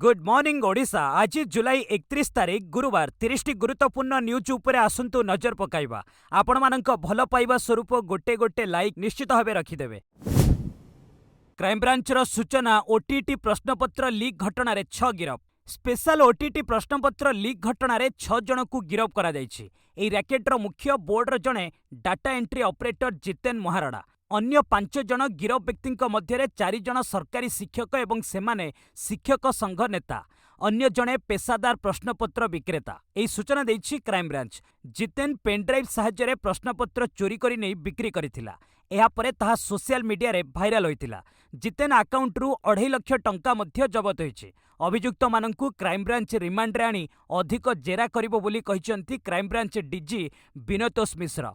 Good morning Odisha. आज जुलाई 31 तारिख गुरुवार 30 गुरुत्वपूर्ण न्यूज उपरे आसंतु नजर पकाइबा। आपण मानक भल पाइबा स्वरूप गोटे गोटे लाइक निश्चित भावे रखिदेवे। क्राइमब्रांचर सूचना ओटीटी प्रश्नपत्र लीक घटना 6 गिरफ। स्पेशल ओटीटी प्रश्नपत्र लीक घटना 6 जन को गिरफ करा जायछि। एही रैकेटर मुख्य बोर्डर जणे data entry operator Jiten Maharana. अन्य 5 जन गिरफ व्यक्ति मध्य 4 जन सरकारी शिक्षक एवं सेमाने शिक्षक संघ नेता। अन्य जणे पेशादार प्रश्नपत्र विक्रेता। एही सूचना देछि क्राइमब्रांच। जितेन पेनड्राइव साहाय्य प्रश्नपत्र चोरी करि नै बिक्री करिथिला। एहा परे ताहा सोशल मीडिया रे भाइराल होइतिला। जितेन अकाउंट रु 2.5 लाख टंका मध्य जबत होइछि। अभियुक्त माननकु क्राइमब्रांच रिमांड रे आनी अधिक जेरा करिबो बोली कहिसंती क्राइमब्रांच डीजी विनोतोष मिश्र।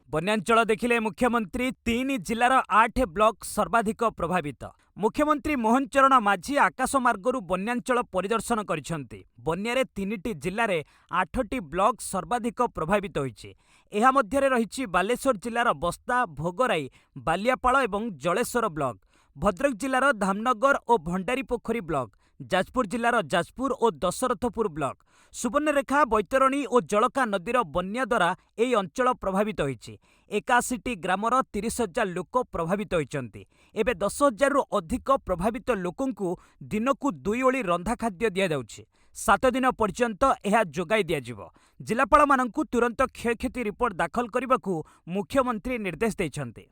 बन्यांचल देखिले मुख्यमंत्री 3 जिलार 8 ब्लॉक सर्वाधिक प्रभावित। मुख्यमंत्री मोहन चरण माझी आकाशमार्गरू बन्यांचल परिदर्शन करिसंती। बन्यारे 3टी जिल्लारे 8टी ब्लॉक सर्वाधिक प्रभावित होइछि। एहा मध्यरे रहिछि बालेश्वर जिल्लार बस्ता, भोगराई, बालियापाଳ एवं जलेश्वर ब्लॉक, भद्रक जिल्लार धामनगर और भंडारीपोखरी ब्लॉक, जाजपुर जिल्लार जाजपुर और दशरथपुर ब्लॉक, सुवर्णरेखा, बैतरणी और जलका नदीर बन्या द्वारा एही अंचल प्रभावित होइछि। 81टी ग्रामर 30,000 लोक प्रभावित होइचंती। एबे 10,000 रु अधिक प्रभावित लोकंकु दिनकु 2 ओली रंधा खाद्य दिया जाउछि। 7 दिन पर्यंत यह जोगाई दियाजिବ। जिलापाल माननकु तुरंत क्षयक्षति रिपोर्ट दाखल करबाकू मुख्यमंत्री निर्देश दैछंती।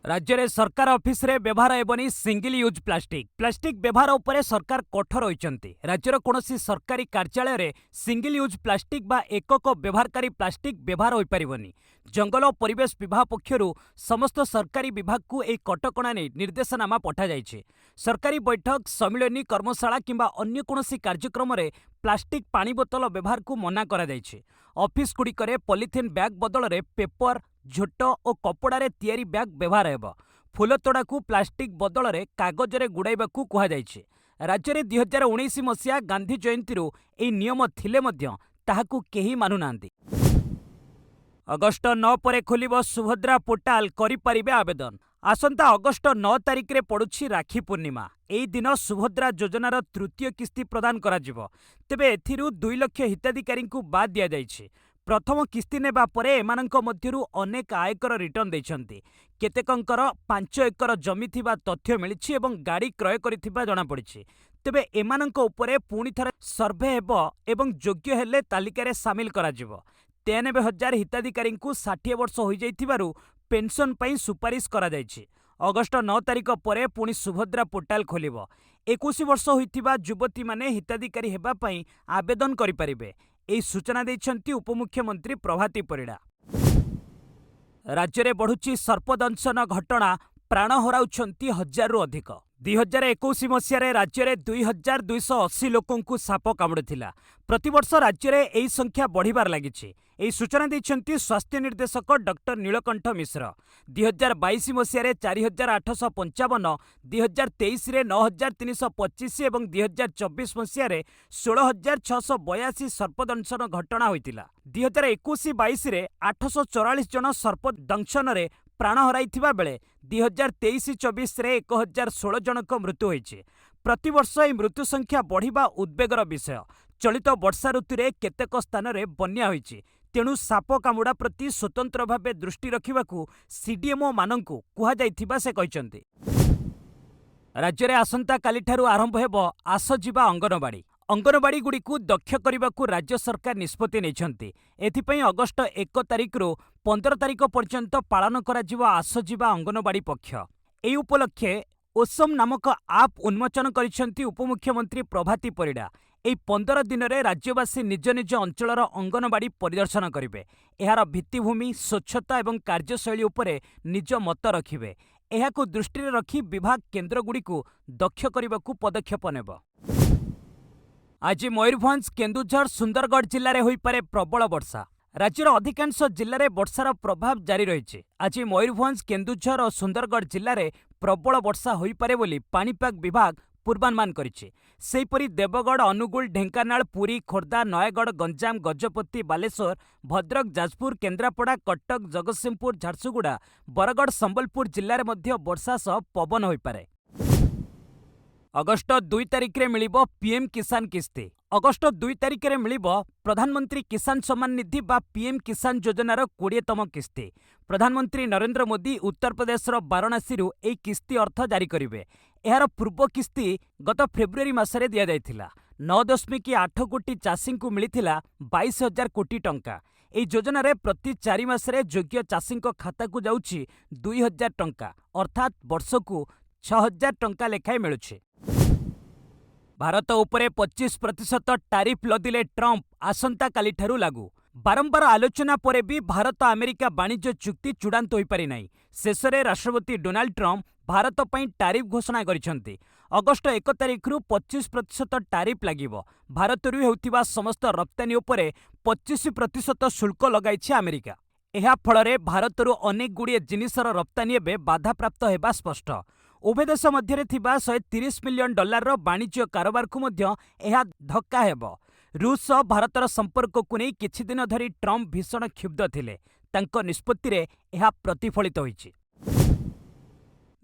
राज्य रे सरकार ऑफिस रे व्यवहार हेबनी सिंगल यूज प्लास्टिक। प्लास्टिक व्यवहार उपरे सरकार कठोर होइचंती। राज्यर कोनोसी सरकारी कार्यालय रे सिंगल यूज प्लास्टिक बा एकक व्यवहारकारी प्लास्टिक व्यवहार होई परिबनी। जंगल और परिवेश विभाग पक्षरु समस्त सरकारी विभाग को एक कटकणा नै निर्देशनामा पठा जायछि। सरकारी बैठक, सम्मिलनी, कर्मशाला किंबा अन्य कोनोसी कार्यक्रम रे प्लास्टिक पानी बोतल व्यवहार को मना करा जायछि। ऑफिस गुड़िकरे पॉलिथिन बैग बदल रे पेपर, झोट और कपड़ारे तैयारी बैग व्यवहार हेब। फूलतोड़ा को प्लास्टिक बदल रे कागज रे गुड़ाइबाकू कुहा जायछि। राज्य रे 2019 मसीहा गांधी जयंती एही नियम थिले मध्य ताहाकू केही मानु नांदी। अगस्ट 9 परे खोलिबो सुभद्रा पोर्टाल, करि परिबे आवेदन। आसंता अगस्ट 9 तारिख रे पड़ुछि राखी पूर्णिमा। एही दिन सुभद्रा योजनार तृतीय किस्ती प्रदान कराजिबो। तेबे एथिरु 2 लाख हिताधिकारी को बाद दिया जायछि। प्रथम किस्ती नेबा परे एमानंक मध्यरु अनेक आयकर रिटर्न दैछंती। केतेकंकर 5 एकर जमी थिबा तथ्य मिलिछि एवं गाड़ी क्रय करिथिबा जणा पड़िछि। तेबे एमानंक उपरे पुणी थरे सर्भे हेबो एवं योग्य हेले तालिकारे सामिल कराजिबो। 93,000 हिताधिकारी को 60 वर्ष होई जाइथिबारु पेंशन पई सुपारिश करा जायछि। अगस्ट 9 तारिख परे पुणी सुभद्रा पोर्टाल खोलिबो। 21 वर्ष होइथिबा युवती माने हिताधिकारी हेबा पई आवेदन करि परिबे। एही सूचना दैछंती उपमुख्यमंत्री प्रभाती परिडा। राज्य में बढ़ुची सर्पदंशन घटना, प्राण हराउछंती 1000 रु अधिक। 2021 मसीह राज्य में 2280 लोकंकु साप कामुड़िथिला। प्रतिवर्ष राज्य में एही संख्या बढ़िबार लागिछि। एही सूचना दैछंती स्वास्थ्य निर्देशक डॉक्टर नीलकंठ मिश्र। 2022 मसीह 4855, 2023 9325 एवं 2024 मसीह 16,682 सर्पदंशन घटना होइतिला। 2021-22 844 जन सर्पदंशन रे प्राण हराइथिबा बेले 2023-24 रे 1016 जनक मृत्यु होइछि। प्रतिवर्ष एही मृत्यु संख्या बढ़िबा उद्वेगर विषय। चलित वर्षा ऋतु रे केतेक स्थान रे बन्या होइछि। तेणु साप कामुड़ा प्रति स्वतंत्र भावे दृष्टि रखिबाकू सीडीएमओ माननकू कुहा जाइथिबा से कहिसंती। राज्य रे आसंता कालिठारु आरंभ हेबो आसजीवा अंगनवाड़ी। अंगनवाड़ी गुड़िकू दक्ष करने राज्य सरकार निष्पत्ति नेइछंती। एथिपई अगस्ट 1 तारिख रु 15 तारिख पर्यंत पालन कराजिबो आसजीवा अंगनवाड़ी पक्ष। एही उपलक्षे ओसम नामक आप उन्मोचन करिसंती उपमुख्यमंत्री प्रभाती परिडा। एही 15 दिन रे राज्यवासी निज निज अंचलर अंगनवाड़ी परिदर्शन करिवे। एहार भित्तिभूमि, स्वच्छता एवं कार्यशैली उपरे निज मत रखिवे। एहाकू दृष्टि रखी विभाग केन्द्रगुड़िकू दक्ष करबाकू पदक्षेप नेब। आज मयूरभंज, केन्दुझर, सुंदरगढ़ जिले में होइपारे प्रबल वर्षा। राज्यर अधिकांश जिले में वर्षार प्रभाव जारी रही। आज मयूरभंज, केन्दुझर और सुंदरगढ़ जिले में प्रबल वर्षा होइपारे बोली पाणीपाग विभाग पूर्वानुमान करिछि। सेहिपरि देवगढ़, अनुगुल, ढेंकानाल, पुरी, खोर्धा, नयगढ़, गंजाम, गजपति, बालेश्वर, भद्रक, जाजपुर, केन्द्रापड़ा, कटक, जगतसिंहपुर, झारसुगुड़ा, बरगढ़, संबलपुर जिले में वर्षा सह पवन होइपारे। अगस्ट 2 तारिख रे मिलिबो पीएम किसान किस्ती। अगस्ट 2 तारिख रे मिलिबो प्रधानमंत्री किसान सम्मान निधि बा पीएम किसान योजनार 20तम किस्ती। प्रधानमंत्री नरेंद्र मोदी उत्तर प्रदेशर वाराणसी एई किस्ती अर्थ जारी करिवे। एहार पूर्व किस्ती गत फेब्रुआरी मासरे दिया जायथिला। 9.8 कोटी चाषी को मिलिथिला 22,000 कोटी टंका। एई योजनारे प्रति 4 मासरे योग्य चाषी खाता को जाउछि 2,000 टंका, अर्थात वर्षकु 6,000 टंका लेखाएं मिलुछि। भारत उपरे 25% टारिफ लदिले ट्रंप आसंता कालिठारु लागू। बारंबार आलोचना परे भी भारत अमेरिका वाणिज्य चुक्ति चूड़ांत होई पारि नाही। शेषरे राष्ट्रपति डोनाल्ड ट्रंप भारत पई टारिफ घोषणा गरिछन्ति। August 1 तारिखरु 25% tariff लागिबो। भारतरु हेउथिबा समस्त रप्तानी उपरे 25% शुल्क लगाइछि अमेरिका। एहा फଳରେ भारतरु अनेक गुड़िए जिनिसर रप्तानी एबे बाधाप्राप्त हेबा स्पष्ट। उभय देश मध्य 130 मिलियन डॉलर वाणिज्य कारोबार को मध्य एहा धक्का हेबो। रूस भारतर संपर्क को नहीं किछि दिन धरी ट्रंप भीषण क्षुब्ध थिले। तांको निष्पत्ति रे एहा प्रतिफलित होईछि।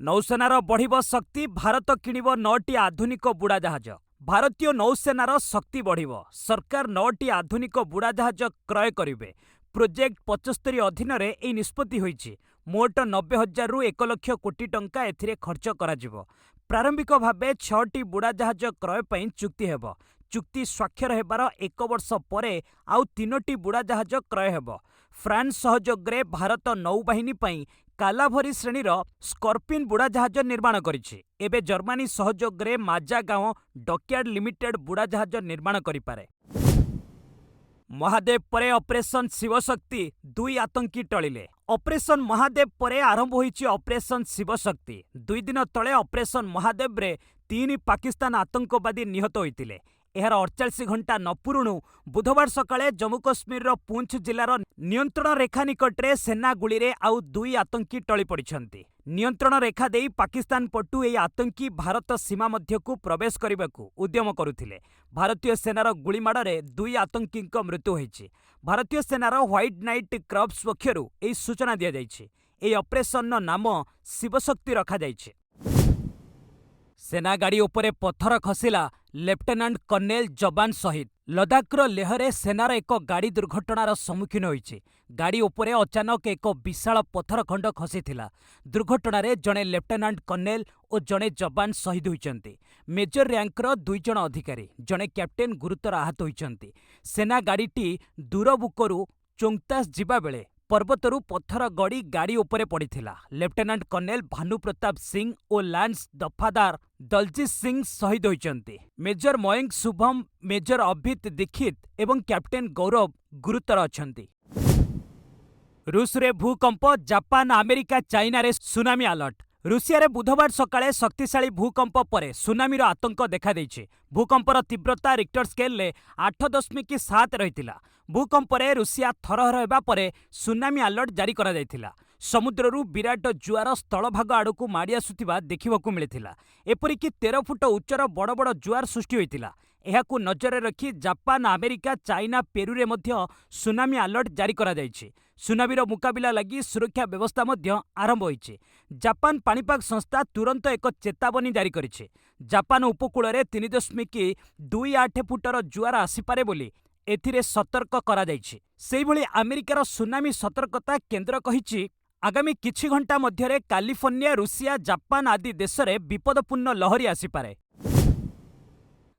नौसेनार बढ़िबो शक्ति, भारत किणिबो 9टी आधुनिक बुड़ाजाहाज। भारतीय नौसेनार शक्ति बढ़िबो। सरकार 9टी आधुनिक बुड़ाजाहाज क्रय करिवे। प्रोजेक्ट 75 अधीन रे एई निष्पत्ति होईछि। मोट 90,000 रु 1 लाख कोटी टंका एथिरे खर्च कराजिबो। प्रारंभिक भावे 6टी बुड़ाजाहाज क्रय पई चुक्ति हेबो। चुक्ति स्वाक्षर हेबार 1 वर्ष परे आउ 3टी बुड़ाजाहाज क्रय हेबो। फ्रांस सहयोगरे भारत नौबाहिनी पई कालाभरी श्रेणीर स्कॉर्पिन बुड़ाजाहाज निर्माण करिछि। एबे जर्मनी सहयोगरे माजागांव डॉकयार्ड लिमिटेड बुड़ाजाहाज निर्माण करिपारे। महादेव परे ऑपरेशन शिवशक्ति, 2 आतंकी टळिले। ऑपरेशन महादेव परे आरंभ होईछि ऑपरेशन शिवशक्ति। 2 दिन तळे ऑपरेशन महादेव रे 3 पाकिस्तान आतंकवादी निहत होइतिले। एहार 48 घंटा न पुरुणु बुधवार सकाळे जम्मू कश्मीर पुंछ जिलार नियंत्रण रेखा निकटरे सेना गुली रे आउ 2 आतंकी टळी पड़िछन्ति। नियंत्रण रेखा देई पाकिस्तान पटु एई आतंकी भारत सीमा मध्यकु प्रवेश करिबाकु उद्यम करुथिले। भारतीय सेनार गुलीमाड़े 2 आतंकी मृत्यु होईछि। भारतीय सेनार व्हाइट नाइट क्रॉप्स पक्षरु एई सूचना दिया जाइछि। एई ऑपरेशन नाम शिवशक्ति रखा जाइछि। सेना गाड़ी उपरे पत्थर खसिला, लेफ्टेनांट कर्नेल जवान शहीद। लद्दाखर लेहरे सेनार एक गाड़ी दुर्घटनार सम्मुखीन होईछि। गाड़ी उपरे अचानक एक विशाल पत्थर खंड खसिथिला। दुर्घटनारे जणे लेफ्टेनांट कर्नेल और जणे जवान शहीद होइछन्ति। मेजर रैंकर 2 जण अधिकारी, जणे कैप्टेन गुरुतर आहत होइछन्ति। सेना गाड़ीटी दूरबुकरू चोंगतास जिबा बेले पर्वतरू पत्थर गड़ी गाड़ी उपरे पड़िथिला। लेफ्टेनांट कर्नेल भानु प्रताप सिंह और लांस दफादार दलजीत सिंह शहीद होइछन्ति। मेजर मयंक शुभम, मेजर अभित दीक्षित एवं कैप्टेन गौरव गुरुतर अछन्ति। रूस रे भूकंप, जापान अमेरिका चाइना रे सुनामी अलर्ट। रूसिया रे बुधवार सकाळे शक्तिशाली भूकंप परे सुनामीर आतंक देखा देइछि। भूकंपर तीव्रता रिक्टर स्केल रे 8.7 रहितिला। भूकंपरे रूसिया थरहर हेबा परे सुनामी अलर्ट जारी करा जायथिला। समुद्ररू विराट जुआर स्थलभाग आड़कू माड़ी आसुथिबा देखिबाकू मिलिथिला। एपरिकी 13 फुट उच्चर बड़ बड़ जुआर सृष्टि होइतिला। एहाकू नजरे रखी जापान अमेरिका चाइना पेरुरे मध्य सुनामी अलर्ट जारी करा जायछि। सुनामीर मुकाबिला लगी सुरक्षा व्यवस्था मध्य आरंभ होइछि। जापान पाणीपाग संस्था तुरंत एक चेतावनी जारी करिछि। जापान उपकूल रे 3.28 फुटर जुआर आसीपारे बोली एथिरे सतर्क करा जायछि। सेहिभଳି अमेरिकार सुनामी सतर्कता केंद्र कहिछि आगामी किछि घंटा मध्यरे कालिफोर्निया, रूसिया, जापान आदि देशरे विपदपूर्ण लहरी आसीपारे।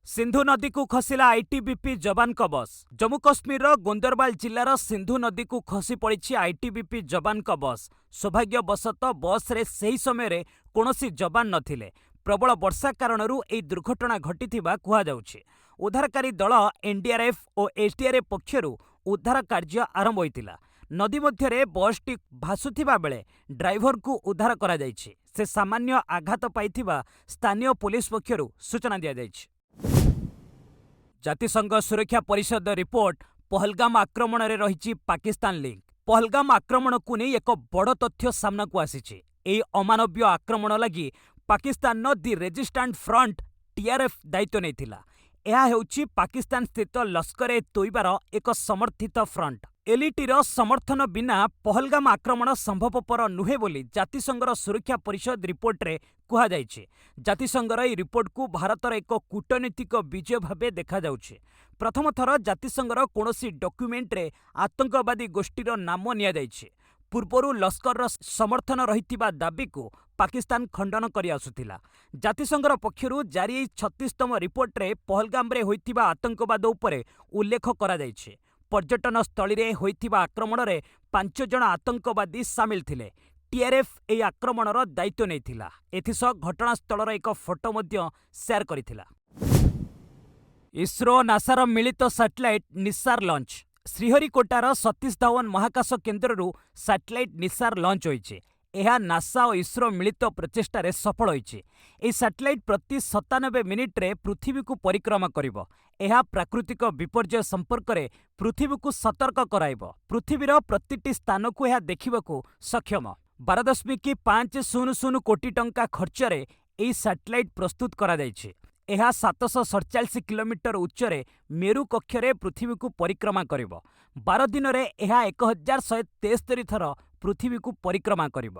सिंधु नदी को खसिला आईटीबीपी जवान का बस। जम्मू कश्मीर गोंदरबाल जिलार सिंधु नदी को खसी पड़ी आईटीबीपी जवान का बस। सौभाग्यवशतः बस रे सही समय कौनसी जवान नथिले। प्रबल वर्षा कारणरू एई दुर्घटना घटिथिबा कुहा जाउछि। उद्धारकारी दल एनडीआरएफ और एसडीआरएफ पक्षरु उद्धार कार्य आरंभ होइतिला। नदी मध्यरे बसटी भासुथिबा बेले ड्राइवर को उद्धार करा जाइछि। से सामान्य आघात पाइथिबा स्थानीय पुलिस पक्षरु सूचना दिया जाइछि। जातिसंघ सुरक्षा परिषद रिपोर्ट, पहलगाम आक्रमण रे रहिछि पाकिस्तान लिंक। पहलगाम आक्रमण को नहीं एक बड़ तथ्य सामना को आसीछि। एई अमानवीय आक्रमण लगी पाकिस्तान दि रेजिस्टेंट फ्रंट टीआरएफ दायित्व नैथिला। ଏହା ହେଉଛି ପାକିସ୍ତାନ ସ୍ଥିତ ଲସ୍କର ଏ ତୋଇବାର ଏକ ସମର୍ଥିତ ଫ୍ରଣ୍ଟ। ଏଲ୍‌ଟିର ସମର୍ଥନ ବିନା ପହଲଗାମ ଆକ୍ରମଣ ସମ୍ଭବପର ନୁହେଁ ବୋଲି ଜାତିସଂଘର ସୁରକ୍ଷା ପରିଷଦ ରିପୋର୍ଟରେ କୁହାଯାଇଛି। ଜାତିସଂଘର ଏହି ରିପୋର୍ଟକୁ ଭାରତର ଏକ କୂଟନୈତିକ ବିଜୟ ଭାବେ ଦେଖାଯାଉଛି। ପ୍ରଥମ ଥର ଜାତିସଂଘର କୌଣସି ଡକ୍ୟୁମେଣ୍ଟରେ ଆତଙ୍କବାଦୀ ଗୋଷ୍ଠୀର ନାମ ନିଆଯାଇଛି। ପୂର୍ବରୁ ଲସ୍କରର ସମର୍ଥନ ରହିଥିବା ଦାବିକୁ ପାକିସ୍ତାନ ଖଣ୍ଡନ କରି ଆସୁଥିଲା। ଜାତିସଂଘର ପକ୍ଷରୁ ଜାରି ଏହି 36ତମ ରିପୋର୍ଟରେ ପହଲଗାମରେ ହୋଇଥିବା ଆତଙ୍କବାଦ ଉପରେ ଉଲ୍ଲେଖ କରାଯାଇଛି। ପର୍ଯ୍ୟଟନ ସ୍ଥଳୀରେ ହୋଇଥିବା ଆକ୍ରମଣରେ 5 ଜଣ ଆତଙ୍କବାଦୀ ସାମିଲ ଥିଲେ। ଟିଆର୍ଏଫ୍ ଏହି ଆକ୍ରମଣର ଦାୟିତ୍ୱ ନେଇଥିଲା। ଏଥିସହ ଘଟଣାସ୍ଥଳର ଏକ ଫଟୋ ମଧ୍ୟ ସେୟାର କରିଥିଲା। ଇସ୍ରୋ ଓ ନାସାର ମିଳିତ ସାଟେଲାଇଟ୍ ନିସାର ଲଞ୍ଚ। ଶ୍ରୀହରିକୋଟାର ସତୀଶ ଧାୱନ ମହାକାଶ କେନ୍ଦ୍ରରୁ ସାଟେଲାଇଟ୍ ନିସାର ଲଞ୍ଚ ହୋଇଛି। ଏହା ନାସା ଓ ଇସ୍ରୋ ମିଳିତ ପ୍ରଚେଷ୍ଟାରେ ସଫଳ ହୋଇଛି। ଏହି ସାଟେଲାଇଟ୍ ପ୍ରତି 97 ମିନିଟ୍ରେ ପୃଥିବୀକୁ ପରିକ୍ରମା କରିବ। ଏହା ପ୍ରାକୃତିକ ବିପର୍ଯ୍ୟୟ ସମ୍ପର୍କରେ ପୃଥିବୀକୁ ସତର୍କ କରାଇବ। ପୃଥିବୀର ପ୍ରତିଟି ସ୍ଥାନକୁ ଏହା ଦେଖିବାକୁ ସକ୍ଷମ। 12.500 କୋଟି ଟଙ୍କା ଖର୍ଚ୍ଚରେ ଏହି ସାଟେଲାଇଟ୍ ପ୍ରସ୍ତୁତ କରାଯାଇଛି। ଏହା 747 କିଲୋମିଟର ଉଚ୍ଚରେ ମେରୁ କକ୍ଷରେ ପୃଥିବୀକୁ ପରିକ୍ରମା କରିବ। 12 ଦିନରେ ଏହା 1173 ଥର ପୃଥିବୀକୁ ପରିକ୍ରମା କରିବ।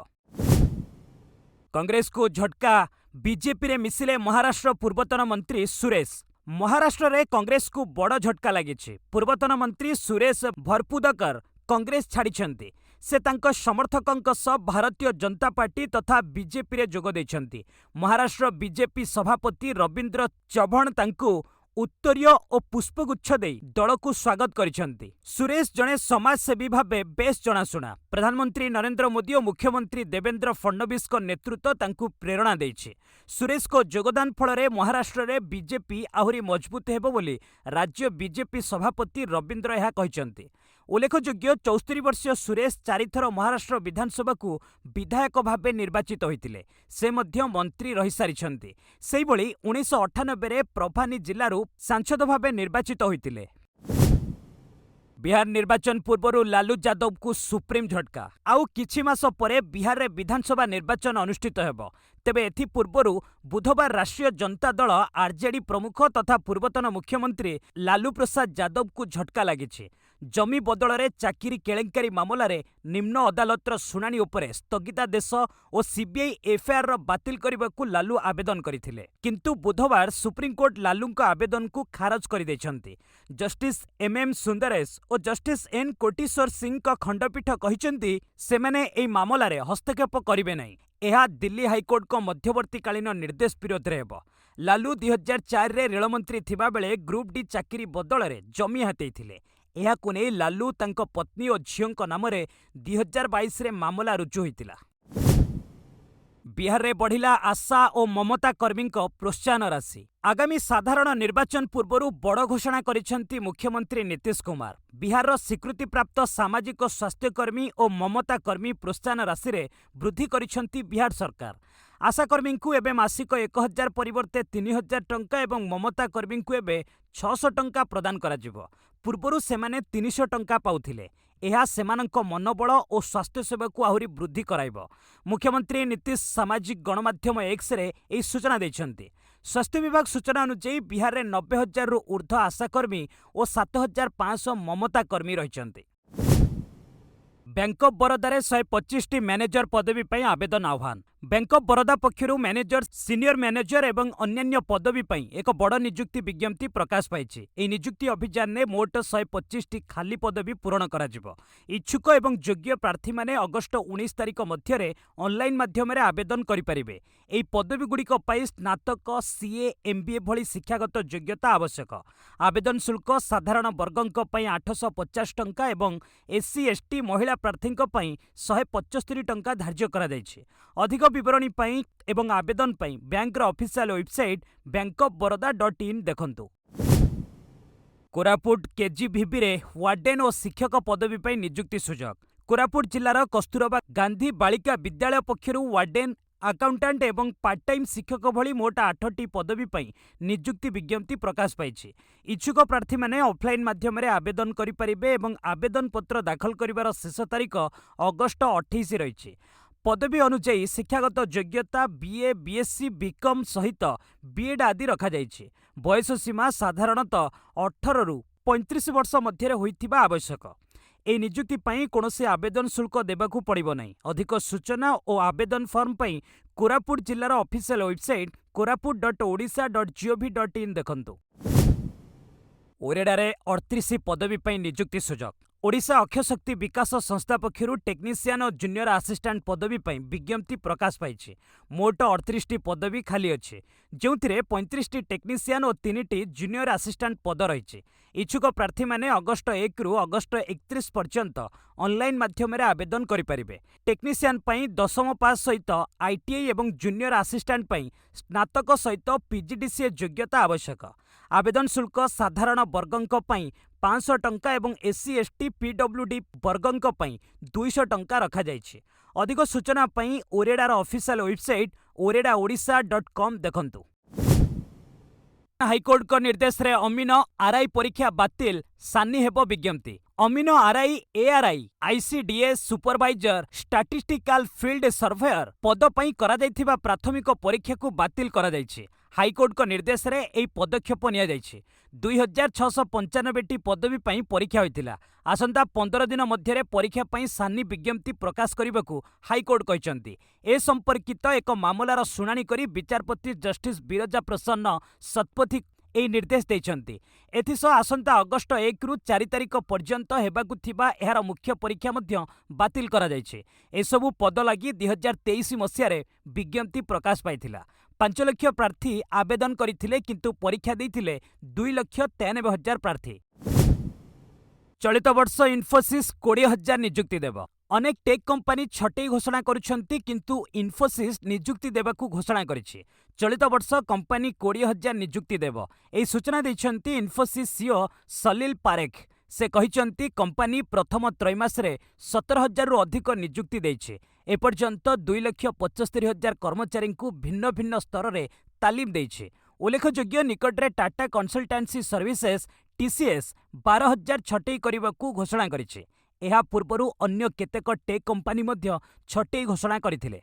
କଂଗ୍ରେସକୁ ଝଟକା, ବିଜେପିରେ ମିଶିଲେ ମହାରାଷ୍ଟ୍ର ପୂର୍ବତନ ମନ୍ତ୍ରୀ ସୁରେଶ। ମହାରାଷ୍ଟ୍ରରେ କଂଗ୍ରେସକୁ ବଡ଼ ଝଟକା ଲାଗିଛି। ପୂର୍ବତନ ମନ୍ତ୍ରୀ ସୁରେଶ ଭରପୁଦକର କଂଗ୍ରେସ ଛାଡ଼ିଛନ୍ତି। ସେ ତାଙ୍କ ସମର୍ଥକଙ୍କ ସହ ଭାରତୀୟ ଜନତା ପାର୍ଟି ତଥା ବିଜେପିରେ ଯୋଗ ଦେଇଛନ୍ତି। ମହାରାଷ୍ଟ୍ର ବିଜେପି ସଭାପତି ରବୀନ୍ଦ୍ର ଚଭଣ ତାଙ୍କୁ ଉତ୍ତରୀୟ ଓ ପୁଷ୍ପଗୁଚ୍ଛ ଦେଇ ଦଳକୁ ସ୍ୱାଗତ କରିଛନ୍ତି। ସୁରେଶ ଜଣେ ସମାଜସେବୀ ଭାବେ ବେଶ୍ ଜଣାଶୁଣା। ପ୍ରଧାନମନ୍ତ୍ରୀ ନରେନ୍ଦ୍ର ମୋଦି ଓ ମୁଖ୍ୟମନ୍ତ୍ରୀ ଦେବେନ୍ଦ୍ର ଫଡ୍ନବୀସଙ୍କ ନେତୃତ୍ୱ ତାଙ୍କୁ ପ୍ରେରଣା ଦେଇଛି। ସୁରେଶଙ୍କ ଯୋଗଦାନ ଫଳରେ ମହାରାଷ୍ଟ୍ରରେ ବିଜେପି ଆହୁରି ମଜବୁତ ହେବ ବୋଲି ରାଜ୍ୟ ବିଜେପି ସଭାପତି ରବୀନ୍ଦ୍ର ଏହା କହିଛନ୍ତି। ଉଲ୍ଲେଖଯୋଗ୍ୟ 74 ବର୍ଷୀୟ ସୁରେଶ 4 ଥର ମହାରାଷ୍ଟ୍ର ବିଧାନସଭାକୁ ବିଧାୟକ ଭାବେ ନିର୍ବାଚିତ ହୋଇଥିଲେ। ସେ ମଧ୍ୟ ମନ୍ତ୍ରୀ ରହିସାରିଛନ୍ତି। ସେହିଭଳି 1998ରେ ପ୍ରଭାନୀ ଜିଲ୍ଲାରୁ ସାଂସଦ ଭାବେ ନିର୍ବାଚିତ ହୋଇଥିଲେ। ବିହାର ନିର୍ବାଚନ ପୂର୍ବରୁ ଲାଲୁ ଯାଦବଙ୍କୁ ସୁପ୍ରିମ ଝଟକା। ଆଉ କିଛି ମାସ ପରେ ବିହାରରେ ବିଧାନସଭା ନିର୍ବାଚନ ଅନୁଷ୍ଠିତ ହେବ। ତେବେ ଏଥିପୂର୍ବରୁ ବୁଧବାର ରାଷ୍ଟ୍ରୀୟ ଜନତା ଦଳ ଆର୍‌ଜେଡି ପ୍ରମୁଖ ତଥା ପୂର୍ବତନ ମୁଖ୍ୟମନ୍ତ୍ରୀ ଲାଲୁ ପ୍ରସାଦ ଯାଦବଙ୍କୁ ଝଟକା ଲାଗିଛି। ଜମି ବଦଳରେ ଚାକିରି କେଳେଙ୍କାରୀ ମାମଲାରେ ନିମ୍ନ ଅଦାଲତର ଶୁଣାଣି ଉପରେ ସ୍ଥଗିତାଦେଶ ଓ ସିବିଆଇ ଏଫ୍ଆଇଆର୍ ବାତିଲ କରିବାକୁ ଲାଲୁ ଆବେଦନ କରିଥିଲେ। କିନ୍ତୁ ବୁଧବାର ସୁପ୍ରିମକୋର୍ଟ ଲାଲୁଙ୍କ ଆବେଦନକୁ ଖାରଜ କରିଦେଇଛନ୍ତି। ଜଷ୍ଟିସ୍ ଏମ୍ଏମ୍ ସୁନ୍ଦରେଶ ଓ ଜଷ୍ଟିସ୍ ଏନ୍ କୋଟେଶ୍ୱର ସିଂଙ୍କ ଖଣ୍ଡପୀଠ କହିଛନ୍ତି ସେମାନେ ଏହି ମାମଲାରେ ହସ୍ତକ୍ଷେପ କରିବେ ନାହିଁ। ଏହା ଦିଲ୍ଲୀ ହାଇକୋର୍ଟଙ୍କ ମଧ୍ୟବର୍ତ୍ତୀକାଳୀନ ନିର୍ଦ୍ଦେଶ ବିରୋଧରେ ହେବ। ଲାଲୁ 2004ରେ ରେଳମନ୍ତ୍ରୀ ଥିବାବେଳେ ଗ୍ରୁପ୍ ଡି ଚାକିରି ବଦଳରେ ଜମି ହାତେଇଥିଲେ। ଏହାକୁ ନେଇ ଲାଲୁ ତାଙ୍କ ପତ୍ନୀ ଓ ଝିଅଙ୍କ ନାମରେ 2022ରେ ମାମଲା ରୁଜୁ ହୋଇଥିଲା। ବିହାରରେ ବଢ଼ିଲା ଆଶା ଓ ମମତା କର୍ମୀଙ୍କ ପ୍ରୋତ୍ସାହନ ରାଶି। ଆଗାମୀ ସାଧାରଣ ନିର୍ବାଚନ ପୂର୍ବରୁ ବଡ଼ ଘୋଷଣା କରିଛନ୍ତି ମୁଖ୍ୟମନ୍ତ୍ରୀ ନୀତିଶ କୁମାର। ବିହାରର ସ୍ୱୀକୃତିପ୍ରାପ୍ତ ସାମାଜିକ ସ୍ୱାସ୍ଥ୍ୟକର୍ମୀ ଓ ମମତା କର୍ମୀ ପ୍ରୋତ୍ସାହନ ରାଶିରେ ବୃଦ୍ଧି କରିଛନ୍ତି ବିହାର ସରକାର। ଆଶାକର୍ମୀଙ୍କୁ ଏବେ ମାସିକ 1000 ପରିବର୍ତ୍ତେ 3000 ଟଙ୍କା ଏବଂ ମମତା କର୍ମୀଙ୍କୁ ଏବେ 600 ଟଙ୍କା ପ୍ରଦାନ କରାଯିବ। ପୂର୍ବରୁ ସେମାନେ 300 ଟଙ୍କା ପାଉଥିଲେ। ଏହା ସେମାନଙ୍କ ମନୋବଳ ଓ ସ୍ୱାସ୍ଥ୍ୟସେବାକୁ ଆହୁରି ବୃଦ୍ଧି କରାଇବ। ମୁଖ୍ୟମନ୍ତ୍ରୀ ନୀତିଶ ସାମାଜିକ ଗଣମାଧ୍ୟମ ଏକ୍ସରେ ଏହି ସୂଚନା ଦେଇଛନ୍ତି। ସ୍ୱାସ୍ଥ୍ୟ ବିଭାଗ ସୂଚନା ଅନୁଯାୟୀ ବିହାରରେ 90,000ରୁ ଉର୍ଦ୍ଧ୍ୱ ଆଶାକର୍ମୀ ଓ 7,500 ମମତା କର୍ମୀ ରହିଛନ୍ତି। ବ୍ୟାଙ୍କ ଅଫ୍ ବରୋଦାରେ 125ଟି ମ୍ୟାନେଜର ପଦବୀ ପାଇଁ ଆବେଦନ ଆହ୍ୱାନ। ବ୍ୟାଙ୍କ ଅଫ୍ ବରୋଦା ପକ୍ଷରୁ ମ୍ୟାନେଜର, ସିନିୟର ମ୍ୟାନେଜର ଏବଂ ଅନ୍ୟାନ୍ୟ ପଦବୀ ପାଇଁ ଏକ ବଡ଼ ନିଯୁକ୍ତି ବିଜ୍ଞପ୍ତି ପ୍ରକାଶ ପାଇଛି। ଏହି ନିଯୁକ୍ତି ଅଭିଯାନରେ ମୋଟ 125ଟି ଖାଲି ପଦବୀ ପୂରଣ କରାଯିବ। ଇଚ୍ଛୁକ ଏବଂ ଯୋଗ୍ୟ ପ୍ରାର୍ଥୀମାନେ ଅଗଷ୍ଟ 19 ତାରିଖ ମଧ୍ୟରେ ଅନଲାଇନ୍ ମାଧ୍ୟମରେ ଆବେଦନ କରିପାରିବେ। ଏହି ପଦବୀଗୁଡ଼ିକ ପାଇଁ ସ୍ନାତକ, ସିଏ, MBA ଭଳି ଶିକ୍ଷାଗତ ଯୋଗ୍ୟତା ଆବଶ୍ୟକ। ଆବେଦନ ଶୁଳ୍କ ସାଧାରଣ ବର୍ଗଙ୍କ ପାଇଁ 850 ଟଙ୍କା ଏବଂ SC, ST ମହିଳା ପ୍ରାର୍ଥୀଙ୍କ ପାଇଁ 175 ଟଙ୍କା ଧାର୍ଯ୍ୟ କରାଯାଇଛି। ଅଧିକ ବିବରଣୀ ପାଇଁ ଏବଂ ଆବେଦନ ପାଇଁ ବ୍ୟାଙ୍କର ଅଫିସିଆଲ ୱେବସାଇଟ୍ bankofbaroda.in ଦେଖନ୍ତୁ। କୋରାପୁଟ KGVBରେ ୱାର୍ଡେନ୍ ଓ ଶିକ୍ଷକ ପଦବୀ ପାଇଁ ନିଯୁକ୍ତି ସୁଯୋଗ। କୋରାପୁଟ ଜିଲ୍ଲାର କସ୍ତୁରବା ଗାନ୍ଧୀ ବାଳିକା ବିଦ୍ୟାଳୟ ପକ୍ଷରୁ ୱାର୍ଡେନ୍, ଆକାଉଣ୍ଟାଣ୍ଟ ଏବଂ ପାର୍ଟ ଟାଇମ୍ ଶିକ୍ଷକ ଭଳି ମୋଟ 8ଟି ପଦବୀ ପାଇଁ ନିଯୁକ୍ତି ବିଜ୍ଞପ୍ତି ପ୍ରକାଶ ପାଇଛି। ଇଚ୍ଛୁକ ପ୍ରାର୍ଥୀମାନେ ଅଫଲାଇନ୍ ମାଧ୍ୟମରେ ଆବେଦନ କରିପାରିବେ ଏବଂ ଆବେଦନ ପତ୍ର ଦାଖଲ କରିବାର ଶେଷ ତାରିଖ ଅଗଷ୍ଟ 28 ରହିଛି। ପଦବୀ ଅନୁଯାୟୀ ଶିକ୍ଷାଗତ ଯୋଗ୍ୟତା BA, BSc, BCom ସହିତ BEd ଆଦି ରଖାଯାଇଛି। बयस सीमा साधारणतः 18 रु 35 वर्ष मध्य होइथिबा आवश्यक। ए नियुक्ति पई कोनोसी आवेदन शुल्क देबाकू पड़िबो नहीं। अधिक सूचना और आवेदन फॉर्म पई कोरापुट जिल्लार ऑफिशियल वेबसाइट koraput.odisha.gov.in देखंतु। ओरेडारे 38 पदवी पई नियुक्ति सुजोग। ओडिशा अक्षशक्ति विकास संस्था पक्षरु टेक्नीशियन और जूनियर असिस्टेंट पदवी पई विज्ञप्ति प्रकाश पाइछि। मोट 38 पदवी खाली अछि, जोंथिरे 35 टेक्नीशियन और 3 जूनियर असिस्टेंट पद रहिछि। इच्छुक प्रार्थी माने अगस्ट 1 रु अगस्ट 31 पर्यंत ऑनलाइन माध्यम आवेदन करिपारिबे। टेक्नीशियन पई 10वीं पास सहित आईटीआई एवं जूनियर असिस्टेंट पई स्नातक सहित पीजीडीसीए योग्यता आवश्यक। आवेदन शुल्क साधारण वर्गंक पई 500 टंका एवं एससी एसटी पीडब्ल्यूडी वर्गंक पई 200 टंका रखा जाइछि। अधिक सूचना पई ओरेडार ऑफिशियल वेबसाइट oredaodisha.com देखंतु। हाईकोर्ट को निर्देश रे अमीन आरआई परीक्षा बातिल, सानी हेबो विज्ञप्ति। अमीन R I A R I I C D S supervisor statistical field surveyor पद पई करा जायथिबा प्राथमिक परीक्षा को बातिल करा जायछि। हाईकोर्ट को निर्देश रे एई पदक्षेप निया जायछि। 2695 पदवी पई परीक्षा होइतिला। आसंता 15 दिन मध्यरे परीक्षा पई सानी विज्ञप्ति प्रकाश करबाकू हाईकोर्ट कहिसंती। ए संपर्कित एक मामलार शुणाणी करी विचारपति जस्टिस बिरजा प्रसन्न शतपथी एई निर्देश दैछंती। एथिसह आसंता अगस्ट 1 रु 4 तारिख पर्यंत हेबाकू थिबा एहार मुख्य परीक्षा मध्य बातिल करा जायछि। एसबु पद लागि 2023 मसियारे विज्ञप्ति प्रकाश पाइथिला। 5 लाख प्रार्थी आवेदन करथिले, किंतु परीक्षा देथिले 2,93,000 प्रार्थी। चलित वर्ष इन्फोसिस 20,000 नियुक्ति देव। अनेक टेक कंपनी छटे घोषणा करुछंती, किंतु इन्फोसिस नियुक्ति देबाकू घोषणा करिछि। चलित वर्ष कंपनी 20,000 नियुक्ति देव। एही सूचना दैछंती इन्फोसिस सीईओ सलील पारेख। से कहिछंती कंपनी प्रथम त्रैमासरे 17,000 रु अधिक नियुक्ति दैछि। एपर्यंत 2,75,000 कर्मचारी को भिन्न भिन्न स्तर रे तालीम दैछि। उल्लेखयोग्य निकटरे टाटा कंसल्टेंसी सर्विसेज टीसीएस 12,000 छटई करबाकू घोषणा करिछि। एहा पूर्वरु अन्य केतेक टेक कंपनी मध्य छटई घोषणा करथिले।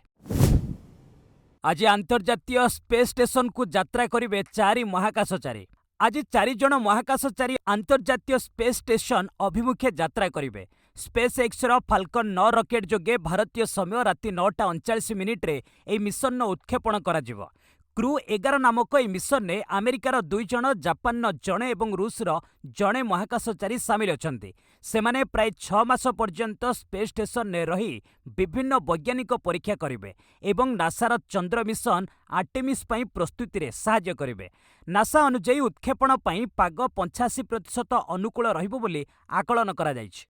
आज अंतर्जातीय स्पेस स्टेशन को यात्रा करिवे 4 महाकाशचारी। आज 4 जन महाकाशचारी अंतर्जातीय स्पेस स्टेशन अभिमुखे यात्रा करिवे। स्पेस एक्स रो फाल्कन 9 रॉकेट जोगे भारतीय समय राति 9:39 रे एई मिशन उत्क्षेपण कराजिवो। क्रू 11 नामक एई मिशन ने अमेरिकार 2 जन, जापान जणे एवं रूसर जणे महाकाशचारी सामिल अछंती। सेमाने प्राय 6 मास पर्यंत स्पेस स्टेशन ने रही विभिन्न वैज्ञानिक परीक्षा करिवे एवं नासार चंद्र मिशन आर्टेमिस पई प्रस्तुति रे सहाय्य करिवे। नासा अनुଯାयी उत्क्षेपण पई पाग 85% अनुकूल रहिबो बोली आकलन करा जायछि।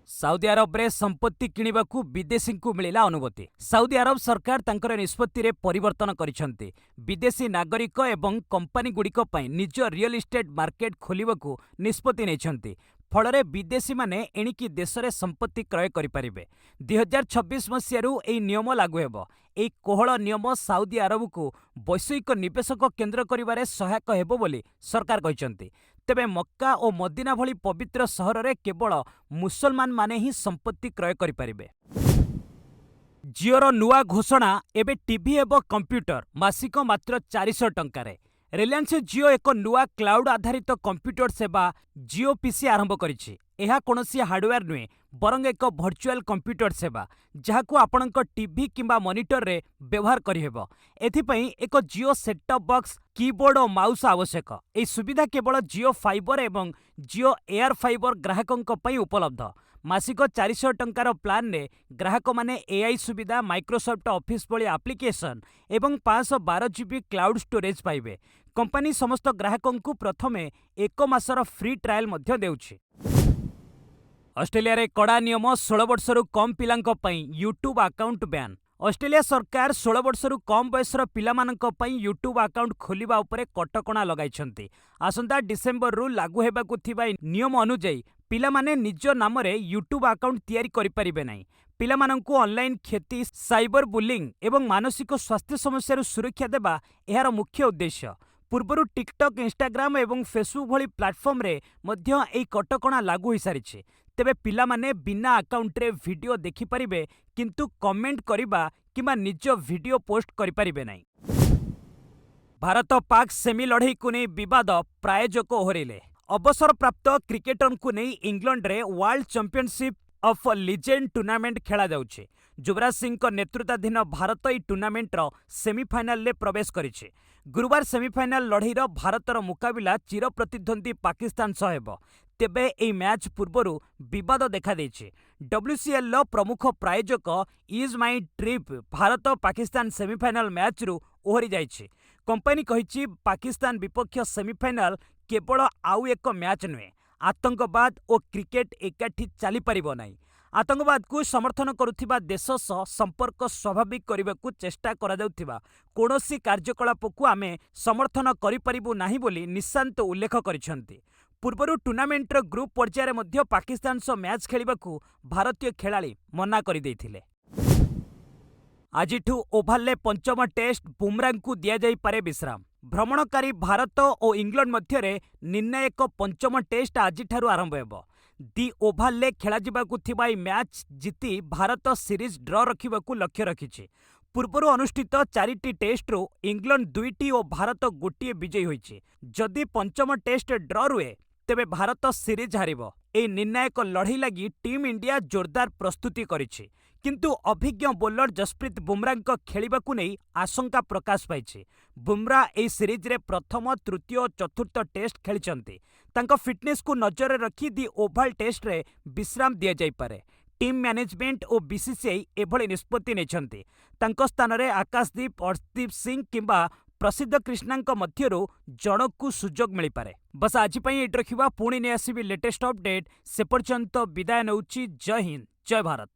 साउदी अरब रे संपत्ति किणिबाकू विदेशी को मिलिला अनुमति। साउदी अरब सरकार तांकर निष्पत्ति रे परिवर्तन करिसंती। विदेशी नागरिक एवं कंपनी गुड़िक पई निज रियल इस्टेट मार्केट खोलिबाकू निष्पत्ति नेछंती। फलरे विदेशी माने एणिकी देश रे संपत्ति क्रय करि परिबे। 2026 मसियारू एई नियम लागू हेबो। एई कोहळ नियम साउदी अरब को वैश्विक निवेशक केंद्र करिबारे सहायक हेबो बोली सरकार कहिसंती। तेबे मक्का और मदीना भली पवित्र सहर रे केवल मुसलमान माने ही संपत्ति क्रय करि परिबे। जिओर नुआ घोषणा, एबे टीवी एवं कंप्यूटर मासिक मात्र 400 टंकारे। रिलायंस जिओ एक नुआ क्लाउड आधारित कंप्यूटर सेवा जिओ पीसी आरंभ करिछि। एहा कोनोसी हार्डवेयर नुहे, बरंग एक वर्चुअल कंप्यूटर सेवा जहाकू आपणक टीवी किंबा मॉनिटर रे व्यवहार करिहेबो। एथिपई एक Jio set top box, keyboard और माउस आवश्यक। एही सुविधा केवल जिओ फाइबर एवं जिओ एयर फाइबर ग्राहकंक पई उपलब्ध। मासिक 400 टंकार प्लान ने ग्राहक माने एआई सुविधा, माइक्रोसॉफ्ट ऑफिस भली एप्लिकेशन एवं 512 जीबी क्लाउड स्टोरेज पाइबे। कंपनी समस्त ग्राहकंकु प्रथमे 1 मासर फ्री ट्रायल मध्य देउछि। ऑस्ट्रेलिया रे कड़ा नियम, 16 वर्षरु कम पिलांक पई यूट्यूब अकाउंट बैन। ऑस्ट्रेलिया सरकार 16 वर्षरु कम बयसर पिलामानंक पई यूट्यूब अकाउंट खोलिबा उपरे कटकणा लगाइछंती। आसंता डिसेंबर रु लागू हेबाकू थिबा नियम अनुଯାयी पिलामाने निज नामरे यूट्यूब अकाउंट तैयारी करि परिबे नाही। पिलामानंकु ऑनलाइन क्षति, साइबर बुलिंग एवं मानसिक स्वास्थ्य समस्या सुरक्षा देबा एहार मुख्य उद्देश्य। पूर्वरु टिकटॉक, इंस्टाग्राम एवं फेसबुक भली प्लेटफॉर्म रे मध्य एई कटकणा लागू होई सारिछि। तेबे पिलामाने बिना अकाउंट रे वीडियो देखि परिबे, किंतु कमेंट करिबा किंबा निज वीडियो पोस्ट करि परिबे नाही। ଭାରତ ପାକ୍ ସେମି ଲଢ଼େଇକୁ ନେଇ ବିବାଦ ପ୍ରାୟୋଜକ ଓହରିଲେ। ଅବସରପ୍ରାପ୍ତ କ୍ରିକେଟରଙ୍କୁ ନେଇ ଇଂଲଣ୍ଡରେ world championship of legend tournament ଖେଳାଯାଉଛି। ଯୁବରାଜ ସିଂଙ୍କ ନେତୃତ୍ୱାଧୀନ ଭାରତ ଏହି ଟୁର୍ଣ୍ଣାମେଣ୍ଟର ସେମିଫାଇନାଲରେ ପ୍ରବେଶ କରିଛି। ଗୁରୁବାର ସେମିଫାଇନାଲ ଲଢ଼େଇର ଭାରତର ମୁକାବିଲା ଚିରପ୍ରତିଦ୍ୱନ୍ଦ୍ୱୀ ପାକିସ୍ତାନ ସହ ହେବ। ତେବେ ଏହି ମ୍ୟାଚ୍ ପୂର୍ବରୁ ବିବାଦ ଦେଖାଦେଇଛି। WCLର ପ୍ରମୁଖ ପ୍ରାୟୋଜକ EaseMyTrip Bharat Pakistan semifinal ମ୍ୟାଚ୍ରୁ ଓହରି ଯାଇଛି। କମ୍ପାନୀ କହିଛି, ପାକିସ୍ତାନ ବିପକ୍ଷ ସେମିଫାଇନାଲ କେବଳ ଆଉ ଏକ ମ୍ୟାଚ୍ ନୁହେଁ, ଆତଙ୍କବାଦ ଓ କ୍ରିକେଟ ଏକାଠି ଚାଲିପାରିବ ନାହିଁ। ଆତଙ୍କବାଦକୁ ସମର୍ଥନ କରୁଥିବା ଦେଶ ସହ ସମ୍ପର୍କ ସ୍ୱାଭାବିକ କରିବାକୁ ଚେଷ୍ଟା କରାଯାଉଥିବା କୌଣସି କାର୍ଯ୍ୟକଳାପକୁ ଆମେ ସମର୍ଥନ କରିପାରିବୁ ନାହିଁ ବୋଲି ନିଶାନ୍ତ ଉଲ୍ଲେଖ କରିଛନ୍ତି। ପୂର୍ବରୁ ଟୁର୍ଣ୍ଣାମେଣ୍ଟର ଗ୍ରୁପ୍ ପର୍ଯ୍ୟାୟରେ ମଧ୍ୟ ପାକିସ୍ତାନ ସହ ମ୍ୟାଚ୍ ଖେଳିବାକୁ ଭାରତୀୟ ଖେଳାଳି ମନା କରିଦେଇଥିଲେ। ଆଜିଠୁ ଓଭାଲରେ ପଞ୍ଚମ ଟେଷ୍ଟ ବୁମ୍ରାଙ୍କୁ ଦିଆଯାଇପାରେ ବିଶ୍ରାମ। ଭ୍ରମଣକାରୀ ଭାରତ ଓ ଇଂଲଣ୍ଡ ମଧ୍ୟରେ ନିର୍ଣ୍ଣାୟକ ପଞ୍ଚମ ଟେଷ୍ଟ ଆଜିଠାରୁ ଆରମ୍ଭ ହେବ। ଦି ଓଭାଲରେ ଖେଳାଯିବାକୁ ଥିବା ଏହି ମ୍ୟାଚ୍ ଜିତି ଭାରତ ସିରିଜ୍ ଡ୍ର ରଖିବାକୁ ଲକ୍ଷ୍ୟ ରଖିଛି। ପୂର୍ବରୁ ଅନୁଷ୍ଠିତ 4ଟି ଟେଷ୍ଟରୁ ଇଂଲଣ୍ଡ 2ଟି ଓ ଭାରତ ଗୋଟିଏ ବିଜୟୀ ହୋଇଛି। ଯଦି ପଞ୍ଚମ ଟେଷ୍ଟ ଡ୍ର ରୁହେ, ତେବେ ଭାରତ ସିରିଜ୍ ହାରିବ। ଏହି ନିର୍ଣ୍ଣାୟକ ଲଢ଼େଇ ଲାଗି ଟିମ୍ ଇଣ୍ଡିଆ ଜୋରଦାର ପ୍ରସ୍ତୁତି କରିଛି। କିନ୍ତୁ ଅଭିଜ୍ଞ ବୋଲର ଯଶପ୍ରୀତ ବୁମ୍ରାଙ୍କ ଖେଳିବାକୁ ନେଇ ଆଶଙ୍କା ପ୍ରକାଶ ପାଇଛି। ବୁମ୍ରା ଏହି ସିରିଜରେ ପ୍ରଥମ, ତୃତୀୟ ଓ ଚତୁର୍ଥ ଟେଷ୍ଟ ଖେଳିଛନ୍ତି। ତାଙ୍କ ଫିଟନେସକୁ ନଜରରେ ରଖି ଦି ଓଭାଲ ଟେଷ୍ଟରେ ବିଶ୍ରାମ ଦିଆଯାଇପାରେ। ଟିମ୍ ମ୍ୟାନେଜମେଣ୍ଟ ଓ BCCI ଏଭଳି ନିଷ୍ପତ୍ତି ନେଇଛନ୍ତି। ତାଙ୍କ ସ୍ଥାନରେ ଆକାଶଦୀପ, ଅର୍ଶଦୀପ ସିଂ କିମ୍ବା ପ୍ରସିଦ୍ଧ କ୍ରିଷ୍ଣାଙ୍କ ମଧ୍ୟରୁ ଜଣକୁ ସୁଯୋଗ ମିଳିପାରେ। ବସ୍ ଆଜି ପାଇଁ ଏଇଠି ରଖିବା। ପୁଣି ନେଇ ଆସିବି ଲେଟେଷ୍ଟ ଅପଡେଟ୍। ସେ ପର୍ଯ୍ୟନ୍ତ ବିଦାୟ ନେଉଛି। ଜୟ ହିନ୍ଦ, ଜୟ ଭାରତ।